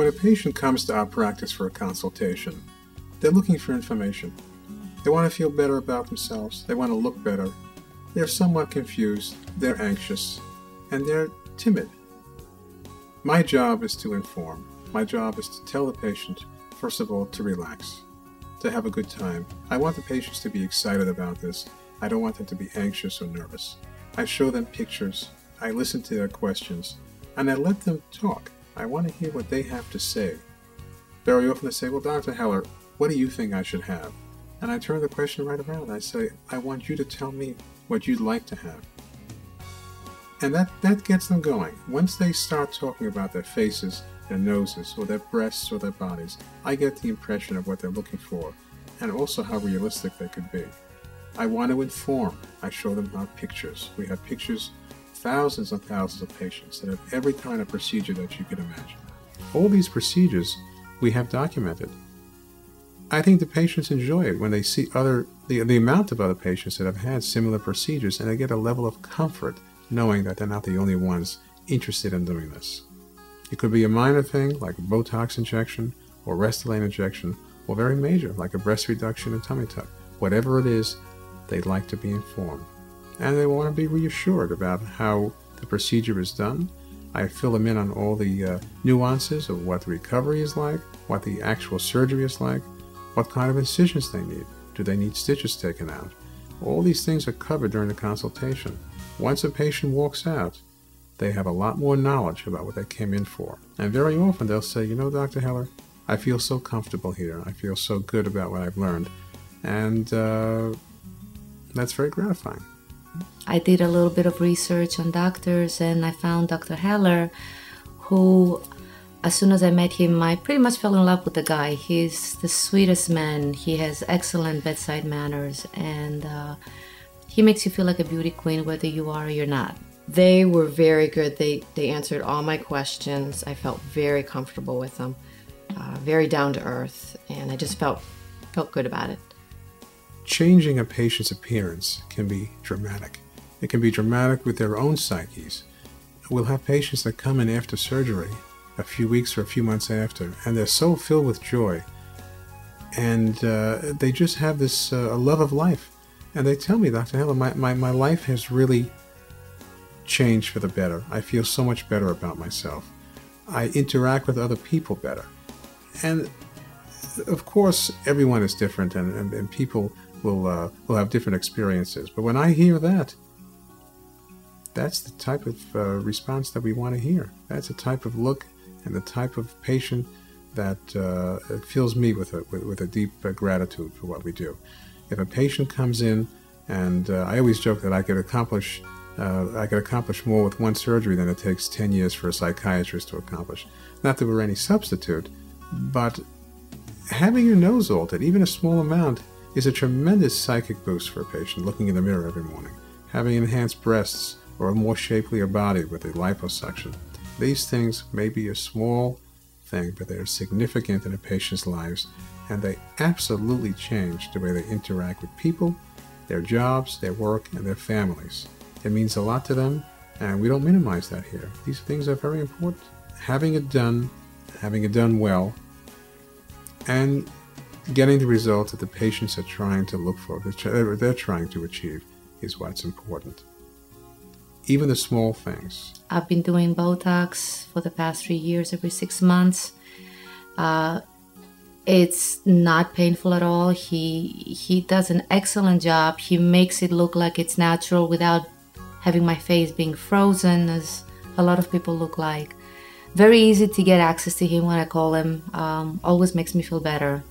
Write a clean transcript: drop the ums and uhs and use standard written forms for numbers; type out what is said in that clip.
When a patient comes to our practice for a consultation, they're looking for information. They want to feel better about themselves. They want to look better. They're somewhat confused. They're anxious. And they're timid. My job is to inform. My job is to tell the patient, first of all, to relax, to have a good time. I want the patients to be excited about this. I don't want them to be anxious or nervous. I show them pictures. I listen to their questions. And I let them talk. I want to hear what they have to say. Very often they say, well, Dr. Heller, what do you think I should have? And I turn the question right around. I say, I want you to tell me what you'd like to have. And that gets them going. Once they start talking about their faces, their noses, or their breasts, or their bodies, I get the impression of what they're looking for, and also how realistic they could be. I want to inform. I show them our pictures. We have pictures, thousands and thousands of patients that have every kind of procedure that you can imagine. All these procedures we have documented. I think the patients enjoy it when they see the amount of other patients that have had similar procedures, and they get a level of comfort knowing that they're not the only ones interested in doing this. It could be a minor thing like a Botox injection or Restylane injection, or very major like a breast reduction and tummy tuck. Whatever it is, they'd like to be informed. And they want to be reassured about how the procedure is done. I fill them in on all the nuances of what the recovery is like, what the actual surgery is like, what kind of incisions they need. Do they need stitches taken out? All these things are covered during the consultation. Once a patient walks out, they have a lot more knowledge about what they came in for. And very often they'll say, you know, Dr. Heller, I feel so comfortable here. I feel so good about what I've learned. And that's very gratifying. I did a little bit of research on doctors, and I found Dr. Heller, who, as soon as I met him, I pretty much fell in love with the guy. He's the sweetest man. He has excellent bedside manners, and he makes you feel like a beauty queen whether you are or you're not. They were very good. They answered all my questions. I felt very comfortable with them, very down to earth, and I just felt good about it. Changing a patient's appearance can be dramatic. It can be dramatic with their own psyches. We'll have patients that come in after surgery, a few weeks or a few months after, and they're so filled with joy, and they just have this a love of life. And they tell me, Dr. Heller, my life has really changed for the better. I feel so much better about myself. I interact with other people better. And of course, everyone is different, and people will have different experiences. But when I hear that, that's the type of response that we want to hear. That's the type of look and the type of patient that fills me with a deep gratitude for what we do. If a patient comes in, and I always joke that I could accomplish more with one surgery than it takes 10 years for a psychiatrist to accomplish. Not that we're any substitute, but having your nose altered, even a small amount, is a tremendous psychic boost for a patient looking in the mirror every morning. Having enhanced breasts or a more shapelier body with a liposuction. These things may be a small thing, but they are significant in a patient's lives, and they absolutely change the way they interact with people, their jobs, their work, and their families. It means a lot to them, and we don't minimize that here. These things are very important. Having it done well, and getting the results that the patients are trying to look for, they're trying to achieve, is what's important. Even the small things. I've been doing Botox for the past 3 years, every 6 months. It's not painful at all. He does an excellent job. He makes it look like it's natural without having my face being frozen, as a lot of people look like. Very easy to get access to him when I call him. Always makes me feel better.